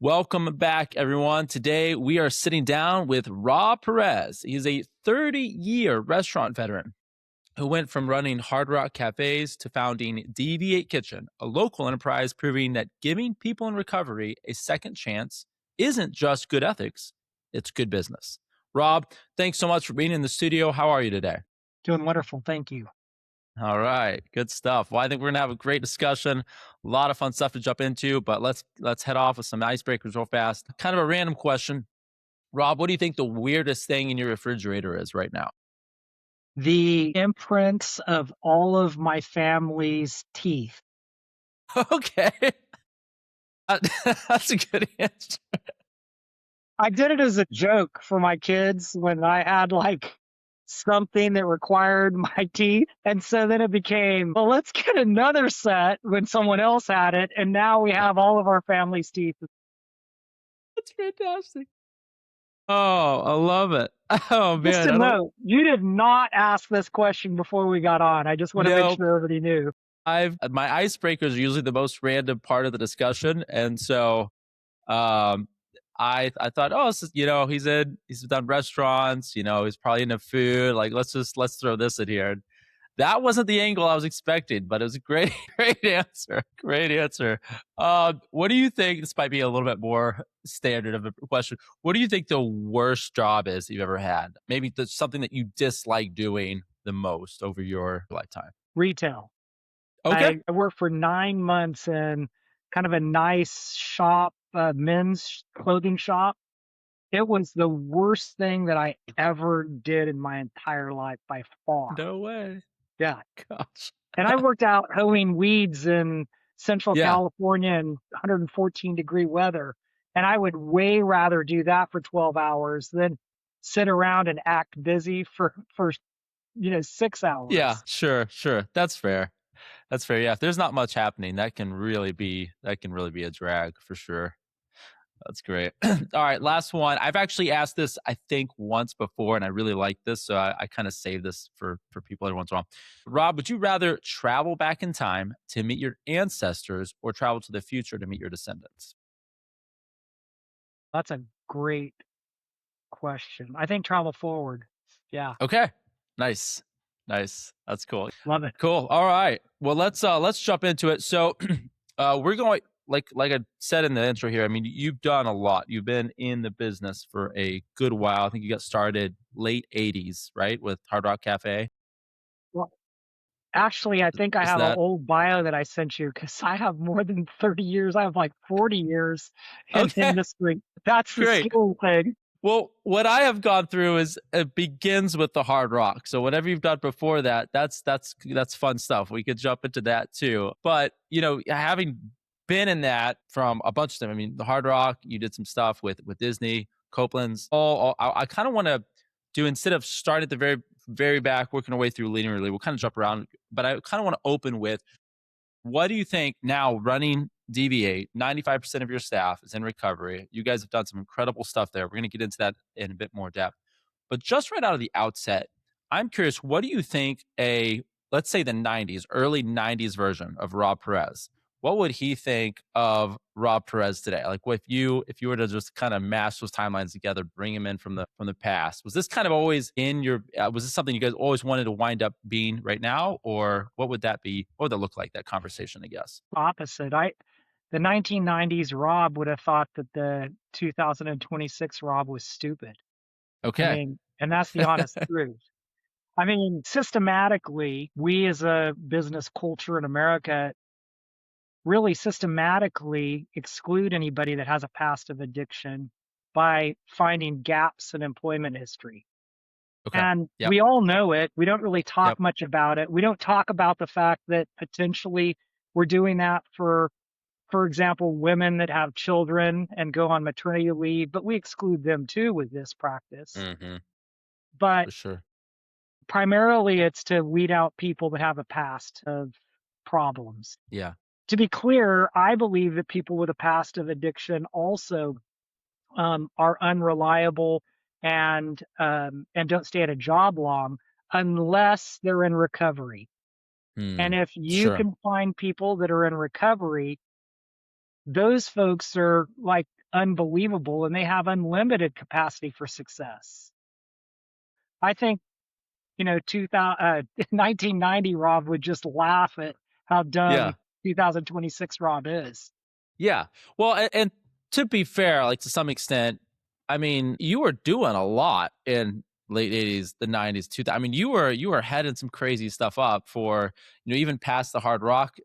Welcome back, everyone. Today, we are sitting down with Rob Perez. He's a 30-year restaurant veteran who went from running Hard Rock cafes to founding DV8 Kitchen, a local enterprise proving that giving people in recovery a second chance isn't just good ethics, it's good business. Rob, thanks so much for being in the studio. How are you today? Doing wonderful. Thank you. All right, good stuff. Well, I think we're gonna have a great discussion, a lot of fun stuff to jump into, but let's head off with some icebreakers real fast. Kind of a random question. Rob, what do you think the weirdest thing in your refrigerator is right now? The imprints of all of my family's teeth. Okay. That's a good answer. I did it as a joke for my kids when I had something that required my teeth. And so then it became, well, let's get another set when someone else had it. And now we have all of our family's teeth. That's fantastic. Oh, I love it. Oh Just man, a I don't note, you did not ask this question before we got on. I just want to make know. sure everybody knew. My icebreakers are usually the most random part of the discussion. And so um I thought, oh, this is, he's done restaurants, he's probably into food. Like, let's throw this in here. That wasn't the angle I was expecting, but it was a great, great answer. Great answer. What do you think? This might be a little bit more standard of a question. What do you think the worst job is you've ever had? Maybe something that you dislike doing the most over your lifetime. Retail. Okay. I worked for 9 months in kind of a nice shop, men's clothing shop. It was the worst thing that I ever did in my entire life by far. No way. Yeah. Gosh. And I worked out hoeing weeds in Central Yeah. California in 114-degree weather. And I would way rather do that for 12 hours than sit around and act busy for 6 Yeah. hours. Sure. That's fair. That's fair. Yeah. If there's not much happening, that can really be a drag for sure. That's great. All right, last one. I've actually asked this, I think, once before, and I really like this, so I kind of save this for people every once in a while. Rob, would you rather travel back in time to meet your ancestors or travel to the future to meet your descendants? That's a great question. I think travel forward. Yeah, Okay, nice, nice. That's cool. love it. Cool. All right. Well, let's jump into it. So, we're going like I said in the intro here. I mean, you've done a lot. You've been in the business for a good while. I think you got started late '80s, right, with Hard Rock Cafe. Well, actually, I think I Is have an that old bio that I sent you because I have more than 30 years. I have like 40 years in okay? industry. That's the Great. skill thing. Well, what I have gone through is it begins with the Hard Rock. So whatever you've done before that, that's fun stuff. We could jump into that too. But having been in that from a bunch of them, I mean, the Hard Rock, you did some stuff with Disney, Copeland's. I kind of want to do, instead of starting at the very very back, working our way through leading really. We'll kind of jump around, but I kind of want to open with, what do you think now running DV8, 95% of your staff is in recovery. You guys have done some incredible stuff there. We're going to get into that in a bit more depth. But just right out of the outset, I'm curious, what do you think let's say the 90s, early 90s version of Rob Perez, what would he think of Rob Perez today? Like, if you were to just kind of mash those timelines together, bring him in from the past, was this kind of always in your was this something you guys always wanted to wind up being right now, or what would that be? What would that look like, that conversation, I guess? Opposite. The 1990s Rob would have thought that the 2026 Rob was stupid. I Okay. mean, and that's the honest truth. I mean, systematically, we as a business culture in America really systematically exclude anybody that has a past of addiction by finding gaps in employment history. Okay. And Yep. we all know it. We don't really talk Yep. much about it. We don't talk about the fact that potentially we're doing that for example, women that have children and go on maternity leave, but we exclude them too with this practice. Mm-hmm. But For sure. primarily it's to weed out people that have a past of problems. Yeah. To be clear, I believe that people with a past of addiction also are unreliable and don't stay at a job long unless they're in recovery. And Mm. if you Sure. can find people that are in recovery, those folks are like unbelievable and they have unlimited capacity for success. I think, 1990 Rob would just laugh at how dumb Yeah. 2026 Rob is. Yeah. Well, and to be fair, like to some extent, I mean, you were doing a lot in late 80s, the 90s, I mean, you were heading some crazy stuff up for, even past the hard rock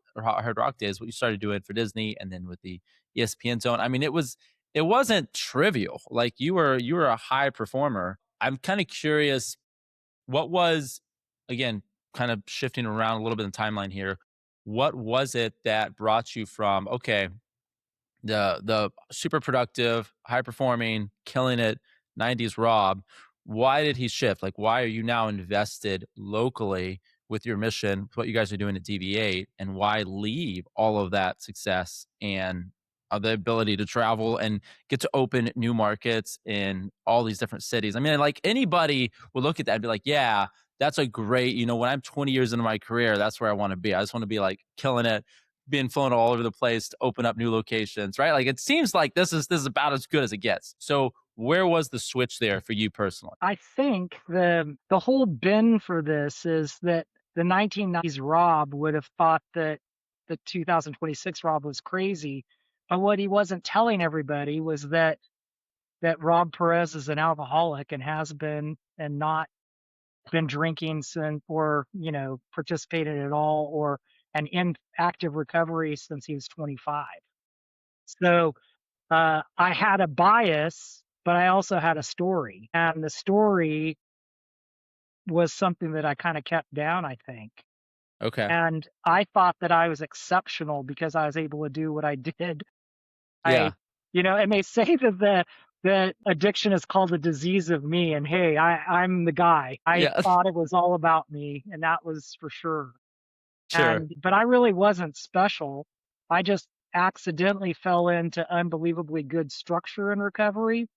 days, what you started doing for Disney and then with the ESPN zone. I mean, it wasn't trivial. Like you were a high performer. I'm kind of curious what was, again, kind of shifting around a little bit in the timeline here. What was it that brought you from, okay, the super productive, high performing, killing it 90s Rob, why did he shift? Like why are you now invested locally with your mission, what you guys are doing at DV8, and why leave all of that success and the ability to travel and get to open new markets in all these different cities? I mean, like anybody would look at that and be like, yeah, that's a great, when I'm 20 years into my career, that's where I want to be. I just want to be like killing it, being flown all over the place to open up new locations, right? Like it seems like this is about as good as it gets. So where was the switch there for you personally? I think the whole bin for this is that the 1990s Rob would have thought that the 2026 Rob was crazy, but what he wasn't telling everybody was that Rob Perez is an alcoholic and has been and not been drinking since or participated at all or and in active recovery since he was 25. So I had a bias, but I also had a story, and the story was something that I kind of kept down, I think. Okay. And I thought that I was exceptional because I was able to do what I did. I, Yeah. and they say that the addiction is called the disease of me. And hey, I'm the guy. I Yeah. thought it was all about me, and that was for sure. Sure. But I really wasn't special. I just accidentally fell into unbelievably good structure in recovery.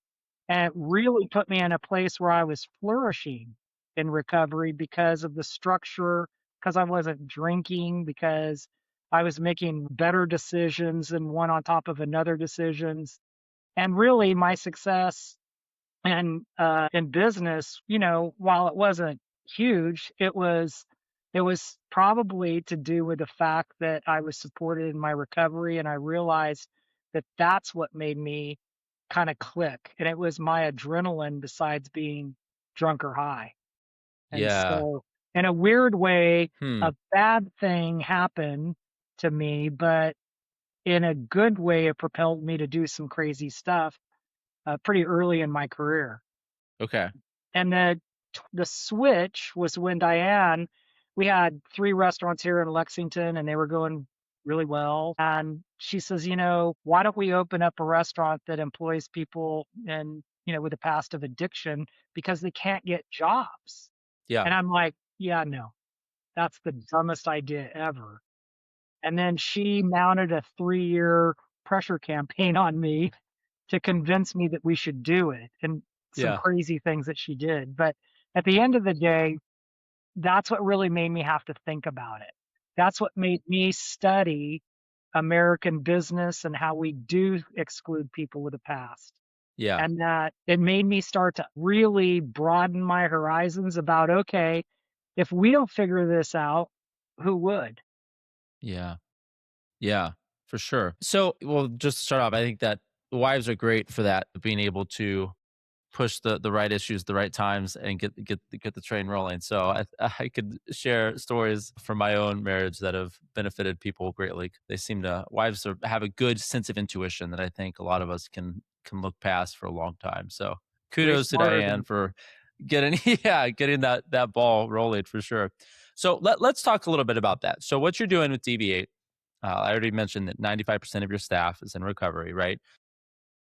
And it really put me in a place where I was flourishing in recovery because of the structure, because I wasn't drinking, because I was making better decisions and one on top of another decisions. And really my success and in business, while it wasn't huge, it was probably to do with the fact that I was supported in my recovery, and I realized that that's what made me kind of click, and it was my adrenaline besides being drunk or high. And Yeah. so, in a weird way, Hmm. a bad thing happened to me, but in a good way, it propelled me to do some crazy stuff pretty early in my career. Okay. And the switch was when Diane, we had 3 restaurants here in Lexington and they were going really well. And she says, why don't we open up a restaurant that employs people and, with a past of addiction because they can't get jobs. Yeah. And I'm like, yeah, no, that's the dumbest idea ever. And then she mounted a 3-year pressure campaign on me to convince me that we should do it and some Yeah. crazy things that she did. But at the end of the day, that's what really made me have to think about it. That's what made me study American business and how we do exclude people with a past. Yeah. And that it made me start to really broaden my horizons about, okay, if we don't figure this out, who would? Yeah. Yeah. For sure. So, well, just to start off, I think that the wives are great for that, being able to push the right issues, the right times, and get the train rolling. So I could share stories from my own marriage that have benefited people greatly. They seem to have a good sense of intuition that I think a lot of us can look past for a long time. So Way kudos to smarter Diane than for getting getting that ball rolling for sure. So let's talk a little bit about that. So what you're doing with DV8, I already mentioned that 95% of your staff is in recovery, right?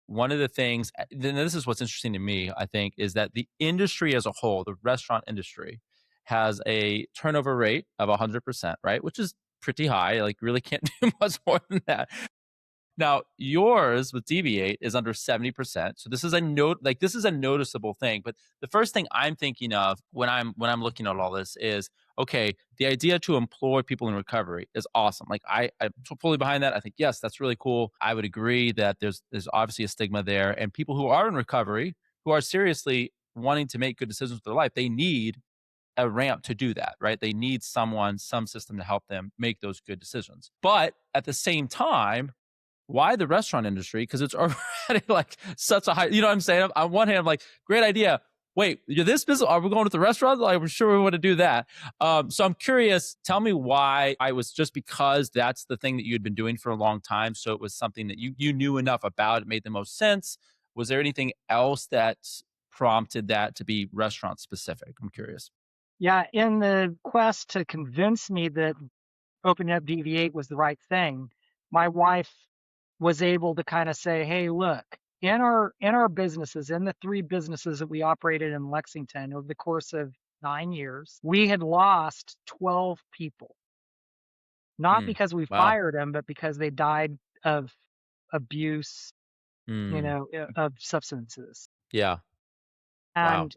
One of the things, then this is what's interesting to me, I think, is that the industry as a whole, the restaurant industry, has a turnover rate of 100%, right? Which is pretty high. Like, really can't do much more than that. Now, yours with DV8 is under 70%. So this is a note like this is a noticeable thing. But the first thing I'm thinking of when I'm looking at all this is okay, the idea to employ people in recovery is awesome. Like I'm fully behind that. I think yes, that's really cool. I would agree that there's obviously a stigma there. And people who are in recovery, who are seriously wanting to make good decisions with their life, they need a ramp to do that, right? They need someone, some system to help them make those good decisions. But at the same time, why the restaurant industry? Because it's already like such a high, you know what I'm saying? On one hand, I'm like, great idea. Wait, you're this business? Are we going to the restaurant? Like, we're sure we want to do that. So I'm curious. Tell me why. I was just because that's the thing that you had been doing for a long time. So it was something that you knew enough about. It made the most sense. Was there anything else that prompted that to be restaurant specific? I'm curious. Yeah, in the quest to convince me that opening up DV8 was the right thing, my wife was able to kind of say, "Hey, look, in our businesses, in the 3 businesses that we operated in Lexington over the course of 9 years, we had lost 12 people. Not Mm, because we wow. fired them, but because they died of abuse, Mm, of substances. yeah. Wow. And,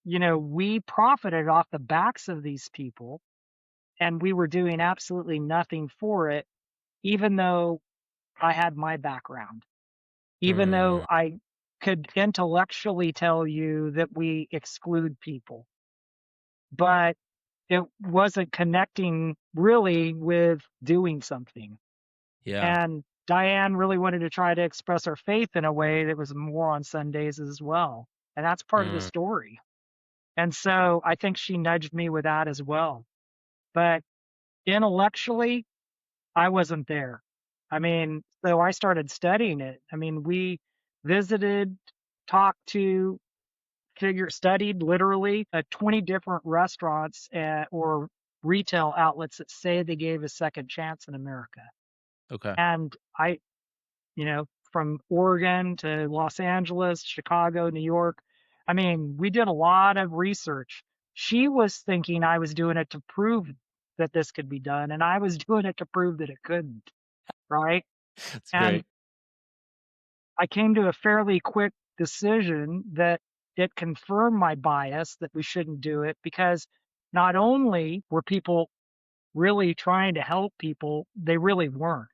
we profited off the backs of these people, and we were doing absolutely nothing for it, even though I had my background, even though Mm, I could intellectually tell you that we exclude people, but it wasn't connecting really with doing something. yeah. And Diane really wanted to try to express her faith in a way that was more on Sundays as well. And that's part of the Mm, story. And so I think she nudged me with that as well. But intellectually, I wasn't there. I mean, so I started studying it. I mean, we visited, talked to, studied literally 20 different restaurants or retail outlets that say they gave a second chance in America. okay. And from Oregon to Los Angeles, Chicago, New York. I mean, we did a lot of research. She was thinking I was doing it to prove that this could be done, and I was doing it to prove that it couldn't, right? That's And great. I came to a fairly quick decision that it confirmed my bias that we shouldn't do it because not only were people really trying to help people, they really weren't.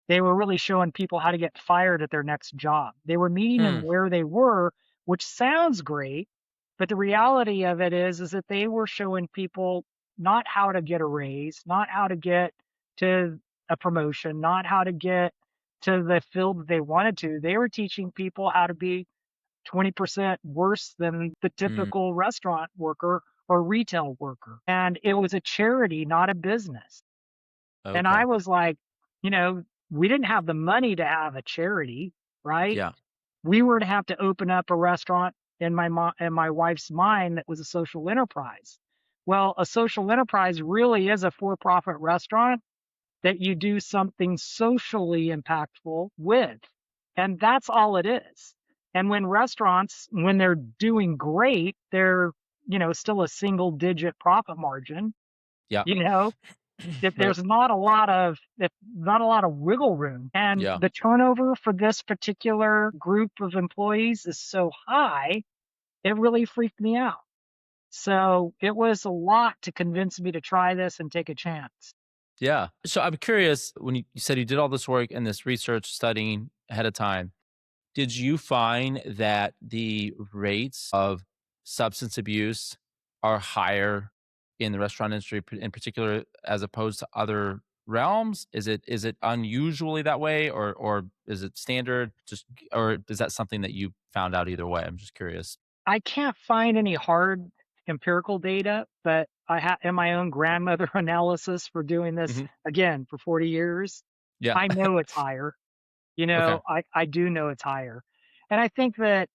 They were really showing people how to get fired at their next job. They were meeting them Hmm. where they were, which sounds great, but the reality of it is that they were showing people not how to get a raise, not how to get to a promotion, not how to get to the field that they wanted to. They were teaching people how to be 20% worse than the Mm, typical restaurant worker or retail worker. And it was a charity, not a business. And okay. I was like, you know, we didn't have the money to have a charity, right? Yeah. We were to have to open up a restaurant in my wife's mind that was a social enterprise. Well, a social enterprise really is a for-profit restaurant that you do something socially impactful with. And that's all it is. And when restaurants, when they're doing great, they're, still a single digit profit margin, Yeah. you know, if Right. there's not a lot of wiggle room, and Yeah. the turnover for this particular group of employees is so high, it really freaked me out. So it was a lot to convince me to try this and take a chance. Yeah. So I'm curious when you said you did all this work and this research studying ahead of time, did you find that the rates of substance abuse are higher in the restaurant industry in particular as opposed to other realms? Is it unusually that way or is it standard? Just or is that something that you found out either way? I'm just curious. I can't find any hard empirical data, but I have in my own grandmother analysis for doing this Mhm. again for 40 years, Yeah. I know it's higher. Okay. I do know it's higher. And I think that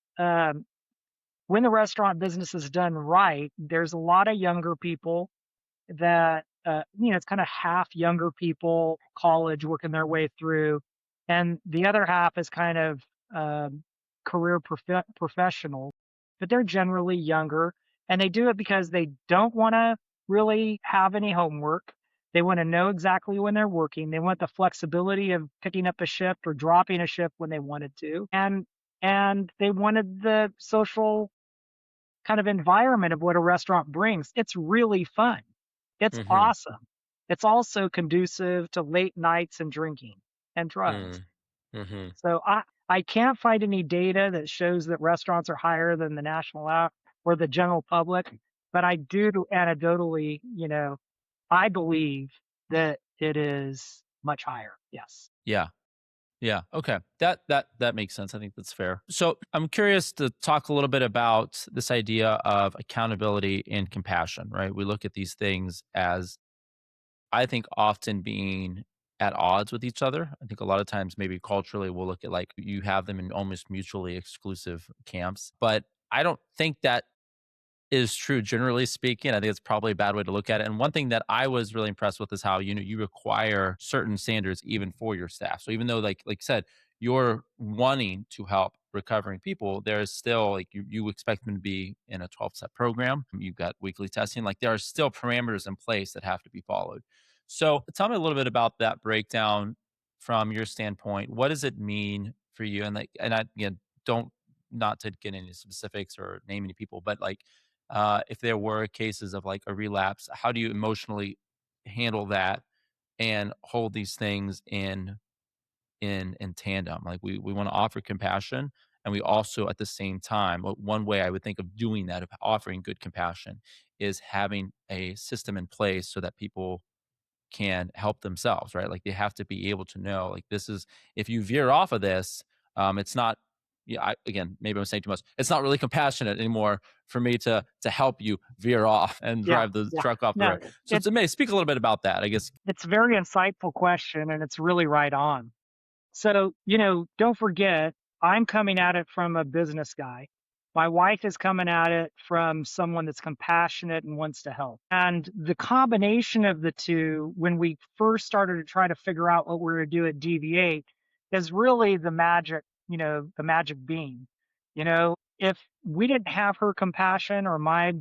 when the restaurant business is done right, there's a lot of younger people that, it's kind of half younger people, college working their way through, and the other half is kind of um, career professionals, but they're generally younger, and they do it because they don't want to really have any homework. They want to know exactly when they're working. They want the flexibility of picking up a shift or dropping a shift when they wanted to. And they wanted the social kind of environment of what a restaurant brings. It's really fun. It's Mm-hmm. awesome. It's also conducive to late nights and drinking and drugs. Mm. Mm-hmm. So I can't find any data that shows that restaurants are higher than the national or the general public, but I do anecdotally, I believe that it is much higher. Yes. Yeah. Yeah. Okay. That makes sense. I think that's fair. So I'm curious to talk a little bit about this idea of accountability and compassion, right? We look at these things as, I think, often being at odds with each other. I think a lot of times maybe culturally we'll look at like you have them in almost mutually exclusive camps. But I don't think that is true generally speaking. I think it's probably a bad way to look at it. And one thing that I was really impressed with is how, you require certain standards even for your staff. So even though like you said, you're wanting to help recovering people, there's still like you expect them to be in a 12-step program. You've got weekly testing. Like there are still parameters in place that have to be followed. So tell me a little bit about that breakdown from your standpoint. What does it mean for you? And like, and I again don't, not to get into specifics or name any people, but like if there were cases of like a relapse, how do you emotionally handle that and hold these things in tandem? Like we want to offer compassion, and we also at the same time, one way I would think of doing that, of offering good compassion, is having a system in place so that people can help themselves, right? Like they have to be able to know, like this is, if you veer off of this, it's not. Yeah, again, maybe I'm saying too much. It's not really compassionate anymore for me to help you veer off and Yeah. drive the Yeah. truck off the No, road. So it to me, speak a little bit about that. I guess. it's a very insightful question and it's really right on. So, don't forget, I'm coming at it from a business guy. My wife is coming at it from someone that's compassionate and wants to help. And the combination of the two, when we first started to try to figure out what we were going to do at DV8, is really the magic bean. If we didn't have her compassion or my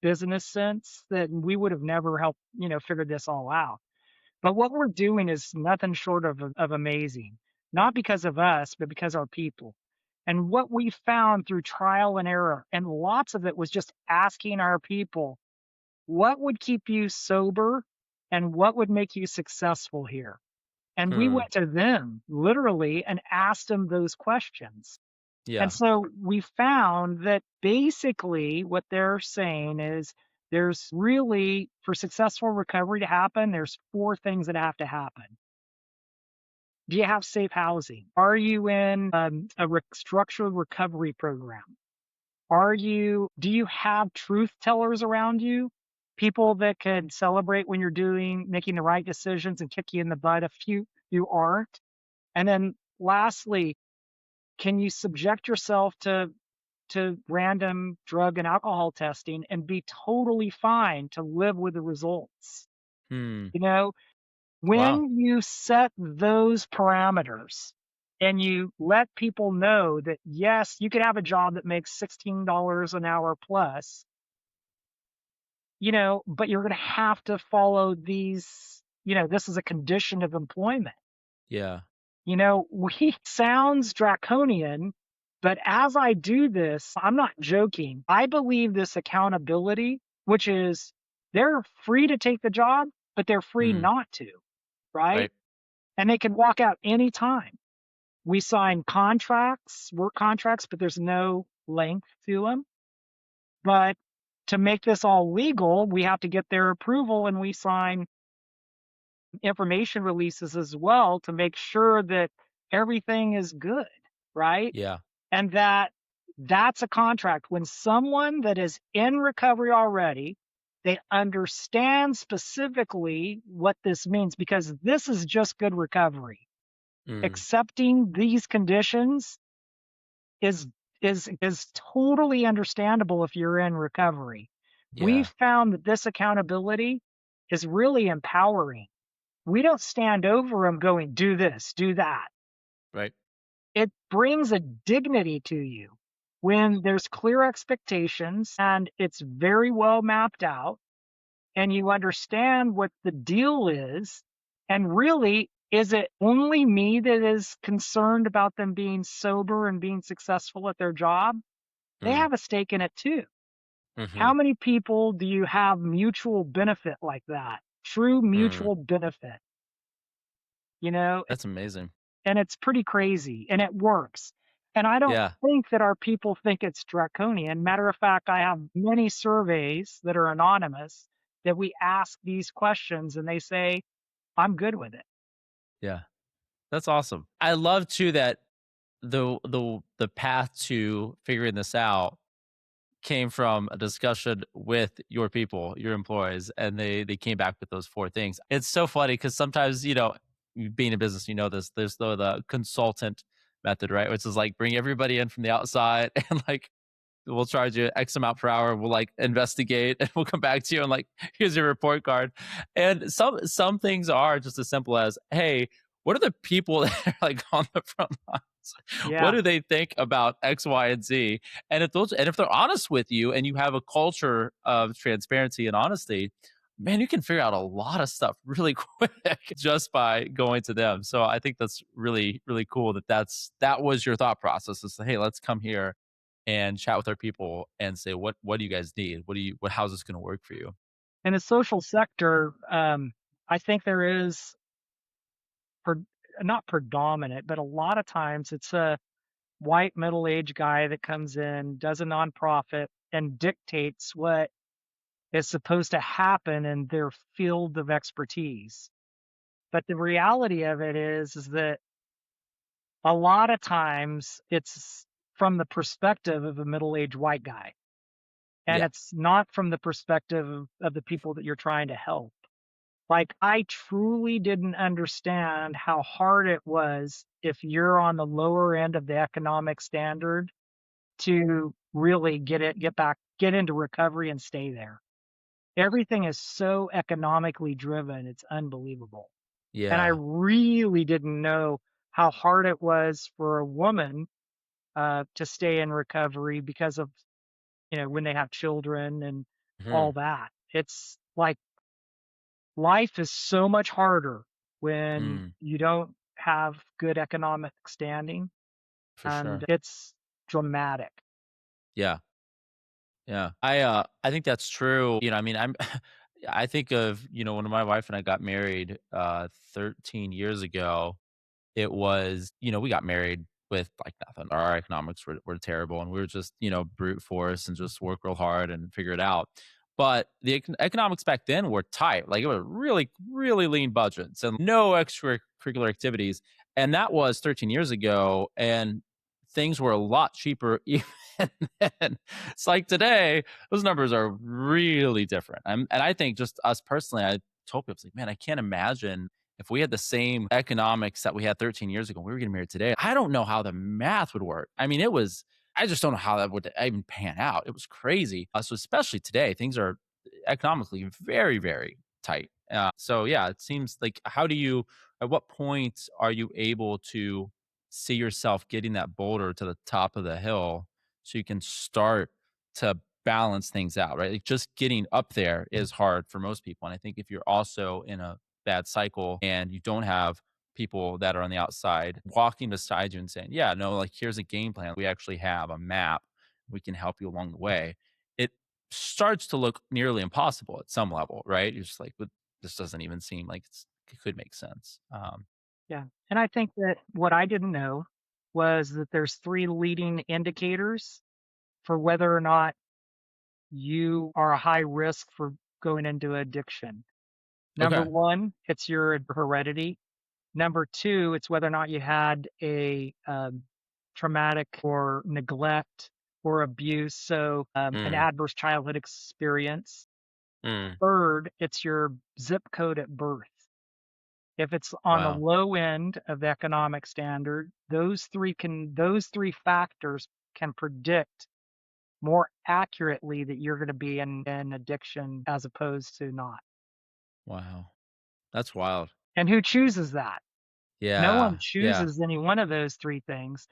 business sense, then we would have never helped, figured this all out. But what we're doing is nothing short of amazing, not because of us, but because our people. And what we found through trial and error, and lots of it was just asking our people, what would keep you sober and what would make you successful here? And we Hmm. went to them literally and asked them those questions. And Yeah. so we found that basically what they're saying is there's really, for successful recovery to happen, there's four things that have to happen. Do you have safe housing? Are you in a structured recovery program? Do you have truth tellers around you? People that can celebrate when you're making the right decisions and kick you in the butt if you aren't. And then lastly, can you subject yourself to random drug and alcohol testing and be totally fine to live with the results? Hmm. You know, Wow. when you set those parameters and you let people know that, yes, you could have a job that makes $16 an hour plus, but you're going to have to follow these, this is a condition of employment. Yeah. We sounds draconian, but as I do this, I'm not joking. I believe this accountability, which is they're free to take the job, but they're free Hmm. not to, right? Right. And they can walk out anytime. We sign contracts, work contracts, but there's no length to them. But to make this all legal, we have to get their approval and we sign information releases as well to make sure that everything is good, right? Yeah. And that's a contract. When someone that is in recovery already, they understand specifically what this means because this is just good recovery. Hmm. Accepting these conditions is is totally understandable if you're in recovery. We've Yeah. found that this accountability is really empowering. We don't stand over them going, do this, do that. Right. It brings a dignity to you when there's clear expectations and it's very well mapped out. and you understand what the deal is. And really, is it only me that is concerned about them being sober and being successful at their job? They Mm, have a stake in it too. mm-hmm. How many people do you have mutual benefit like that? True Mm. mutual benefit, you know, That's amazing. and it's pretty crazy and it works. And I don't Yeah. think that our people think it's draconian. Matter of fact, I have many surveys that are anonymous that we ask these questions and they say, I'm good with it. Yeah. That's awesome. I love too that the path to figuring this out came from a discussion with your people, your employees, and they came back with those 4 things. It's so funny because sometimes, you being in business, you know this, there's the consultant method, right? Which is like bring everybody in from the outside and like we'll charge you X amount per hour. We'll like investigate and we'll come back to you and like, here's your report card. And some things are just as simple as, hey, what are the people that are like on the front lines? What Yeah. do they think about X, Y, and Z? And if they're honest with you and you have a culture of transparency and honesty, man, you can figure out a lot of stuff really quick just by going to them. So I think that's really, really cool that was your thought process is, hey, let's come here and chat with our people and say, what do you guys need? How's this going to work for you? In the social sector, I think there is, per, not predominant, but a lot of times it's a white middle aged guy that comes in, does a nonprofit, and dictates what is supposed to happen in their field of expertise. But the reality of it is that a lot of times it's from the perspective of a middle-aged white guy, and Yeah. it's not from the perspective of the people that you're trying to help. Like, I truly didn't understand how hard it was if you're on the lower end of the economic standard to really get into recovery and stay there. Everything is so economically driven, it's unbelievable. And I Yeah. really didn't know how hard it was for a woman to stay in recovery because of, when they have children and all Mhm. that. It's like life is so much harder when Mm, you don't have good economic standing, for and sure. it's dramatic. Yeah. Yeah. I think that's true. I mean, I think of, when my wife and I got married 13 years ago. It was, we got married with like nothing. Our economics were terrible and we were just, brute force and just work real hard and figure it out. But the economics back then were tight. Like it was really, really lean budgets and no extracurricular activities. And that was 13 years ago. And things were a lot cheaper even then. It's like today, those numbers are really different. And I think just us personally, I told people, it's like, man, I can't imagine if we had the same economics that we had 13 years ago, we were getting married today. I don't know how the math would work. I mean, I just don't know how that would even pan out. It was crazy. So, especially today, things are economically very, very tight. So, yeah, it seems like at what point are you able to see yourself getting that boulder to the top of the hill so you can start to balance things out, right? Like just getting up there is hard for most people. And I think if you're also in a bad cycle and you don't have people that are on the outside walking beside you and saying, yeah, no, like here's a game plan. We actually have a map. We can help you along the way. It starts to look nearly impossible at some level, right? You're just like, "But this doesn't even seem like it could make sense." Yeah. And I think that what I didn't know was that there's three leading indicators for whether or not you are a high risk for going into addiction. Number Okay. one, it's your heredity. Number two, it's whether or not you had a traumatic or neglect or abuse, so an Mm, adverse childhood experience. mm, Third, it's your zip code at birth. If it's on the wow. low end of the economic standard, those three factors can predict more accurately that you're going to be in addiction as opposed to not. Wow. That's wild. And who chooses that? No one Yeah. Yeah. chooses any one of those three things.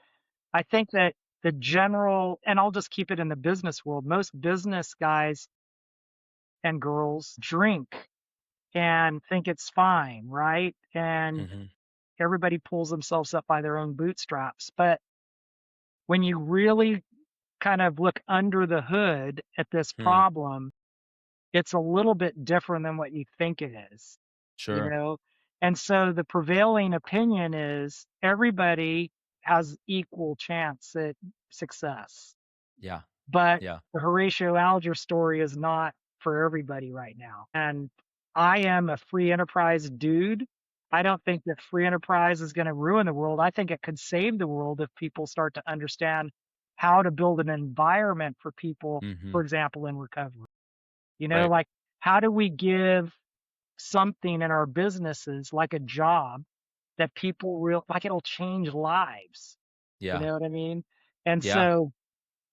I think that the general, and I'll just keep it in the business world, most business guys and girls drink and think it's fine, right? And Hmm. everybody pulls themselves up by their own bootstraps. But when you really kind of look under the hood at this Hmm. problem, it's a little bit different than what you think it is, you Sure. know? And so the prevailing opinion is everybody has equal chance at success. Yeah. But Yeah. the Horatio Alger story is not for everybody right now. And I am a free enterprise dude. I don't think that free enterprise is going to ruin the world. I think it could save the world if people start to understand how to build an environment for people, Hmm. for example, in recovery. Right. Like how do we give something in our businesses like a job that people real like it'll change lives. You Yeah. know what I mean? And Yeah. so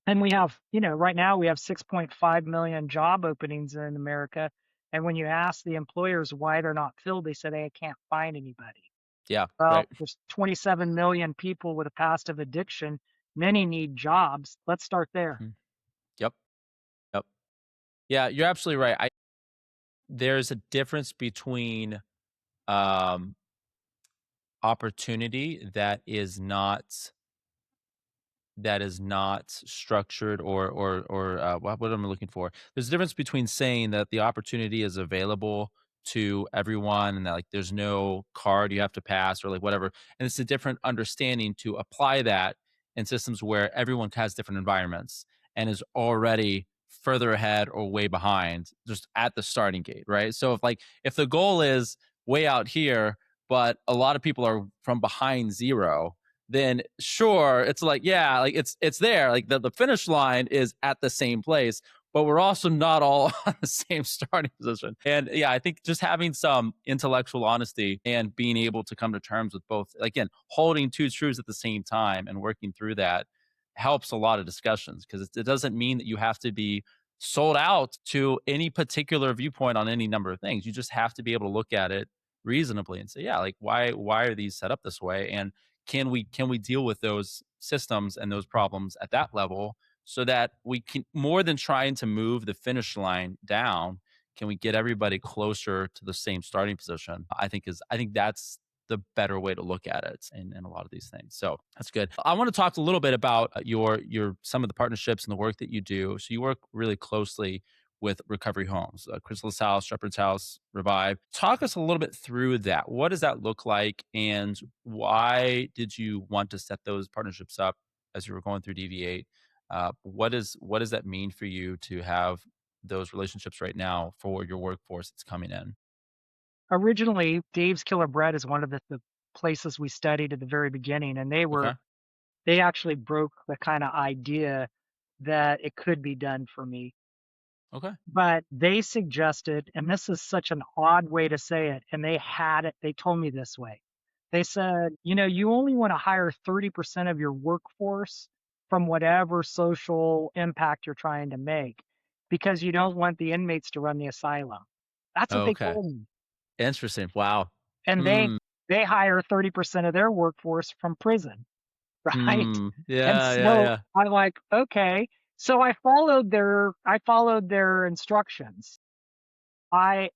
and we have, right now we have 6.5 million job openings in America. And when you ask the employers why they're not filled, they say they can't find anybody. Yeah. Well, Right. there's 27 million people with a past of addiction. Many need jobs. Let's start there. Mhm. Yep. Yep. Yeah, you're absolutely right. There's a difference between um, opportunity that is not structured or what am I looking for? There's a difference between saying that the opportunity is available to everyone and that like there's no card you have to pass or like whatever. And it's a different understanding to apply that in systems where everyone has different environments and is already further ahead or way behind just at the starting gate, right? So if the goal is way out here, but a lot of people are from behind zero, then sure, it's like, yeah, like it's there. Like the finish line is at the same place, but we're also not all on the same starting position. And yeah, I think just having some intellectual honesty and being able to come to terms with both, again, holding two truths at the same time and working through that helps a lot of discussions because it doesn't mean that you have to be sold out to any particular viewpoint on any number of things. You just have to be able to look at it reasonably and say, yeah, like why are these set up this way? And can we deal with those systems and those problems at that level so that we can, more than trying to move the finish line down, can we get everybody closer to the same starting position? I think that's the better way to look at it in a lot of these things. So that's good. I want to talk a little bit about your some of the partnerships and the work that you do. So you work really closely with recovery homes, Chrysalis House, Shepherd's House, Revive. Talk us a little bit through that. What does that look like, and why did you want to set those partnerships up as you were going through DV8? What does that mean for you to have those relationships right now for your workforce that's coming in? Originally, Dave's Killer Bread is one of the places we studied at the very beginning, and Okay. they actually broke the kind of idea that it could be done for me. Okay. But they suggested, and this is such an odd way to say it, and they told me this way. They said, you only want to hire 30% of your workforce from whatever social impact you're trying to make because you don't want the inmates to run the asylum. That's what they Okay. told me. Interesting. Wow. And Hmm. they hire 30% of their workforce from prison, right? Hmm. And Yeah. Yeah. so Yeah. I'm like, okay. So I followed their instructions.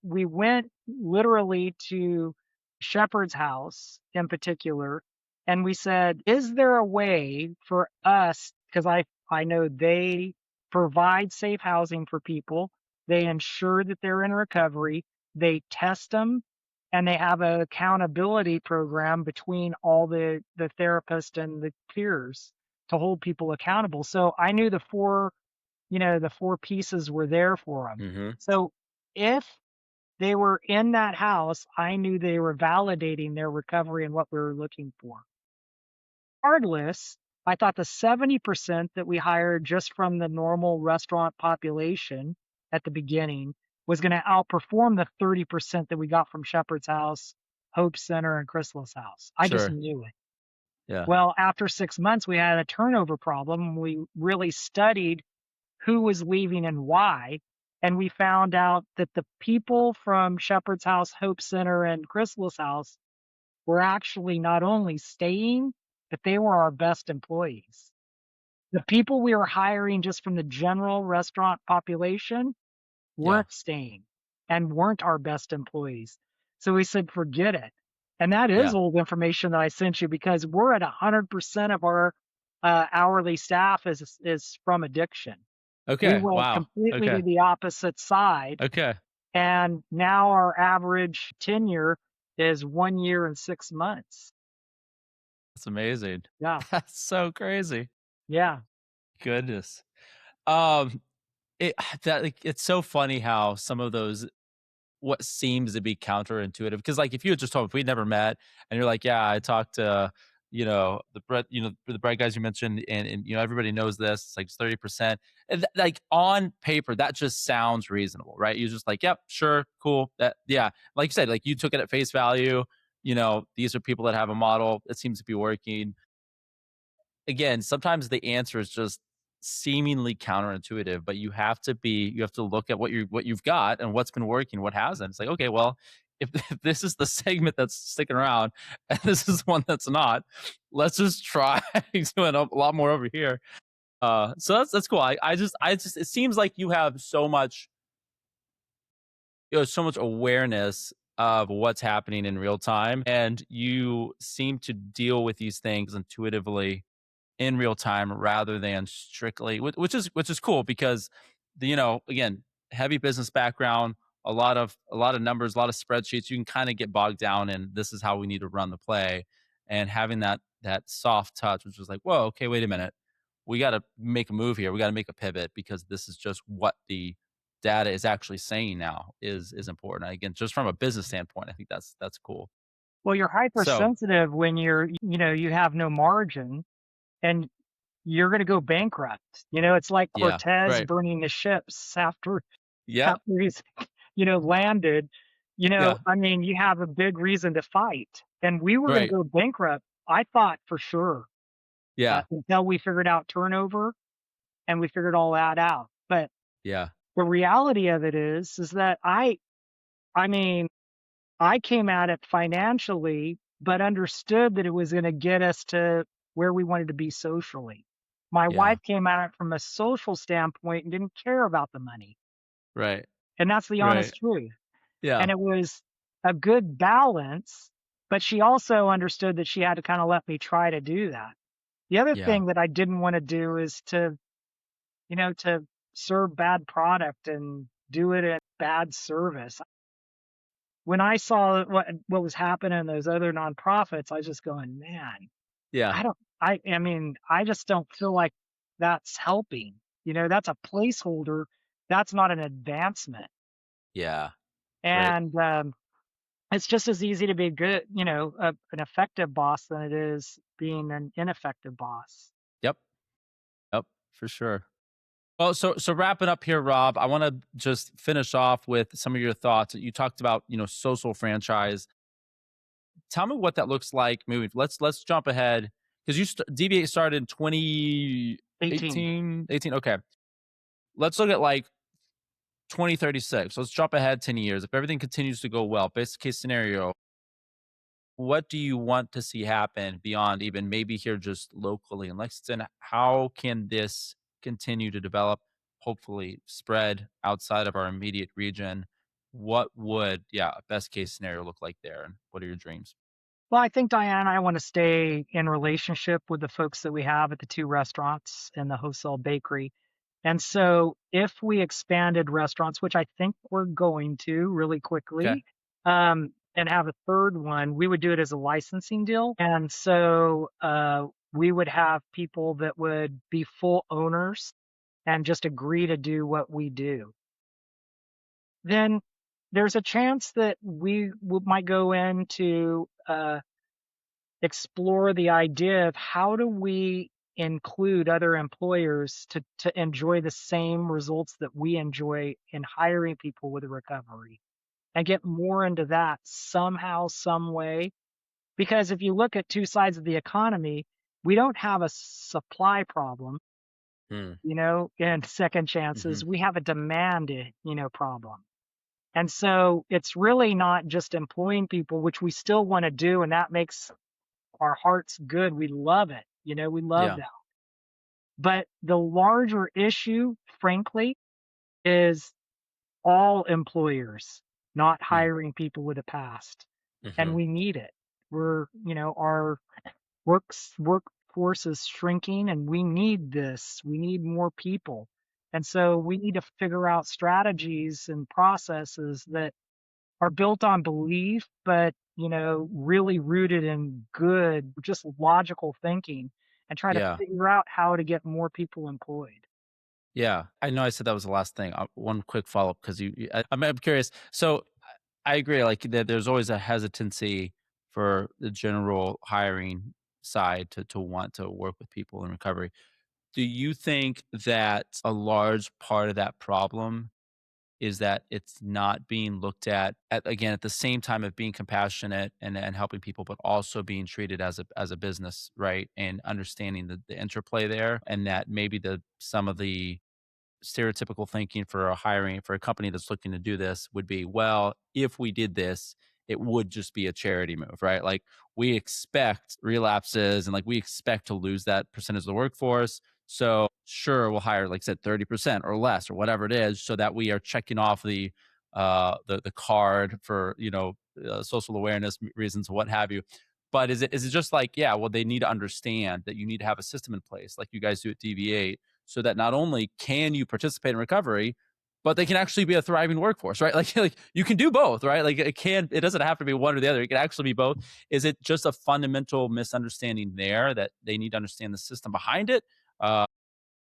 We went literally to Shepherd's house in particular, and we said, "Is there a way for us?" Because I know they provide safe housing for people. They ensure that they're in recovery. They test them, and they have an accountability program between all the therapist and the peers to hold people accountable. So I knew the four pieces were there for them. Mm-hmm. So if they were in that house, I knew they were validating their recovery and what we were looking for. Regardless, I thought the 70% that we hired just from the normal restaurant population at the beginning was going to outperform the 30% that we got from Shepherd's House, Hope Center, and Chrysalis House. I just Sure. knew it. Yeah. Well, after 6 months, we had a turnover problem. We really studied who was leaving and why. And we found out that the people from Shepherd's House, Hope Center, and Chrysalis House were actually not only staying, but they were our best employees. The people we were hiring just from the general restaurant population Yeah. weren't staying and weren't our best employees. So we said, forget it. And that is Yeah. old information that I sent you because we're at 100% of our hourly staff is from addiction. We Okay. went Wow. completely to Okay. the opposite side. Okay. And now our average tenure is 1 year and 6 months. That's amazing. Yeah. That's so crazy. Yeah. Goodness. Um, it that like, it's so funny how some of those what seems to be counterintuitive because like if you had just told me if we'd never met and you're like, yeah, I talked to the bread, the bread guys you mentioned, and everybody knows this. It's like 30%. And like on paper, that just sounds reasonable, right? You're just like, yep, sure, cool. That yeah, like you said, like you took it at face value. These are people that have a model. It seems to be working. Again, sometimes the answer is just seemingly counterintuitive, but you have to look at what you've got and what's been working, what hasn't. It's like, okay, well, if this is the segment that's sticking around and this is one that's not, let's just try doing a lot more over here. So that's cool. I just it seems like you have so much awareness of what's happening in real time, and you seem to deal with these things intuitively in real time rather than strictly which is cool because again, heavy business background, a lot of numbers, a lot of spreadsheets. You can kind of get bogged down in this is how we need to run the play, and having that soft touch, which was like, whoa, okay, wait a minute, we got to make a move here, we got to make a pivot because this is just what the data is actually saying now is important. Again, just from a business standpoint, I think that's cool. Well, you're So hypersensitive when you have no margin and you're going to go bankrupt. It's like yeah, Cortez right, burning the ships after yeah, after he's landed. yeah, I mean, you have a big reason to fight. And we were going to right, go bankrupt, I thought for sure, yeah, until we figured out turnover and we figured all that out. But yeah. the reality of it is that I mean, I came at it financially, but understood that it was going to get us to where we wanted to be socially. My Yeah. wife came at it from a social standpoint and didn't care about the money. Right. And that's the Right. honest truth. Yeah. And it was a good balance, but she also understood that she had to kind of let me try to do that. The other Yeah. thing that I didn't want to do is to serve bad product and do it at bad service. When I saw what was happening in those other nonprofits, I was just going, man, Yeah. I just don't feel like that's helping. That's a placeholder. That's not an advancement. Yeah. Right. And it's just as easy to be good, an effective boss than it is being an ineffective boss. Yep. Yep. For sure. Well, so wrapping up here, Rob, I want to just finish off with some of your thoughts. You talked about, social franchise. Tell me what that looks like moving. Let's jump ahead because DV8 started in 18. 2018, 18. Okay. Let's look at like 2036. Let's jump ahead 10 years. If everything continues to go well, best case scenario, what do you want to see happen beyond even maybe here just locally in Lexington? How can this continue to develop, hopefully spread outside of our immediate region? What would, yeah, a best case scenario look like there? And what are your dreams? Well, I think Diane and I want to stay in relationship with the folks that we have at the two restaurants and the wholesale bakery. And so if we expanded restaurants, which I think we're going to really Okay. quickly, and have a third one, we would do it as a licensing deal. And so we would have people that would be full owners and just agree to do what we do. Then there's a chance that might go into explore the idea of how do we include other employers to enjoy the same results that we enjoy in hiring people with a recovery and get more into that somehow, some way. Because if you look at two sides of the economy, we don't have a supply problem, Mm. and second Hmm. chances. We have a demand, problem. And so it's really not just employing people, which we still want to do, and that makes our hearts good. We love it. We love Yeah. that. But the larger issue, frankly, is all employers not Mm, hiring people with a past, and mhm. we need it. Our workforce is shrinking, and we need this. We need more people. And so we need to figure out strategies and processes that are built on belief, but, really rooted in good, just logical thinking, and try to Yeah. figure out how to get more people employed. Yeah. I know I said that was the last thing. One quick follow up because I'm curious. So I agree. Like that, there's always a hesitancy for the general hiring side to want to work with people in recovery. Do you think that a large part of that problem is that it's not being looked at again at the same time of being compassionate and helping people, but also being treated as a business, right? And understanding the interplay there, and that maybe the some of the stereotypical thinking for a company that's looking to do this would be, well, if we did this, it would just be a charity move, right? Like we expect relapses and like we expect to lose that percentage of the workforce. So sure, we'll hire, like I said, 30% or less or whatever it is, so that we are checking off the card for social awareness reasons, what have you. But is it just like, yeah, well, they need to understand that you need to have a system in place, like you guys do at DV8, so that not only can you participate in recovery, but they can actually be a thriving workforce, right? Like you can do both, right? Like it doesn't have to be one or the other. It can actually be both. Is it just a fundamental misunderstanding there that they need to understand the system behind it? Uh,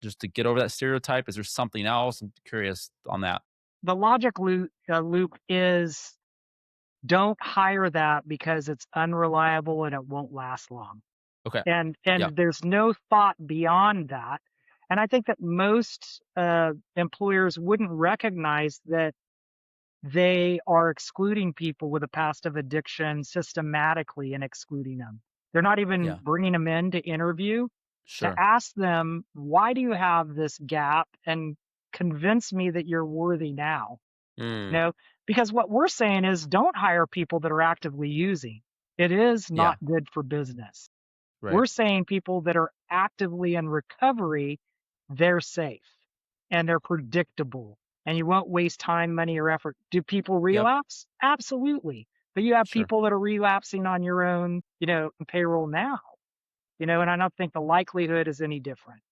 just to get over that stereotype? Is there something else? I'm curious on that. The logic loop is don't hire that because it's unreliable and it won't last long. Okay. Yeah. And there's no thought beyond that. And I think that most employers wouldn't recognize that they are excluding people with a past of addiction systematically and excluding them. They're not even Yeah. bringing them in to interview to Sure. ask them, why do you have this gap? And convince me that you're worthy now. You Mm, know, because what we're saying is don't hire people that are actively using. It is Yeah. not good for business. Right. We're saying people that are actively in recovery, they're safe and they're predictable and you won't waste time, money, or effort. Do people Yep. relapse? Absolutely. But you have Sure. people that are relapsing on your own, payroll now, and I don't think the likelihood is any different.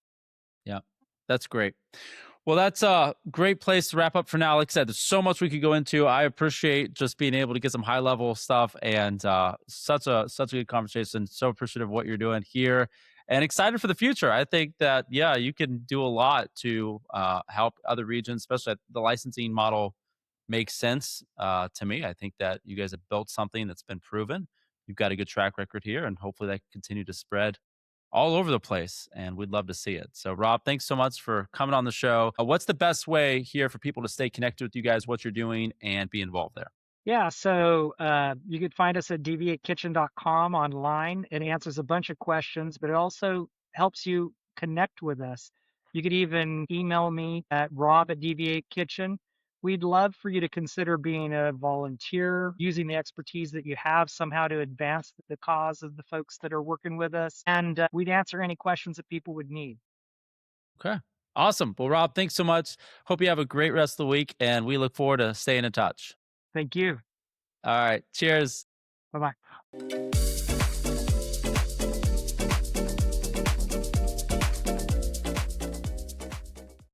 Yeah. That's great. Well, that's a great place to wrap up for now. Like I said, there's so much we could go into. I appreciate just being able to get some high level stuff, and such a good conversation. So appreciative of what you're doing here, and excited for the future. I think that yeah, you can do a lot to help other regions, especially the licensing model makes sense to me. I think that you guys have built something that's been proven. You've got a good track record here, and hopefully that can continue to spread all over the place, and we'd love to see it. So, Rob, thanks so much for coming on the show. What's the best way here for people to stay connected with you guys, what you're doing, and be involved there? Yeah, so you could find us at DV8Kitchen.com online. It answers a bunch of questions, but it also helps you connect with us. You could even email me at rob@DV8Kitchen. We'd love for you to consider being a volunteer, using the expertise that you have somehow to advance the cause of the folks that are working with us. And we'd answer any questions that people would need. Okay. Awesome. Well, Rob, thanks so much. Hope you have a great rest of the week, and we look forward to staying in touch. Thank you. All right. Cheers. Bye bye.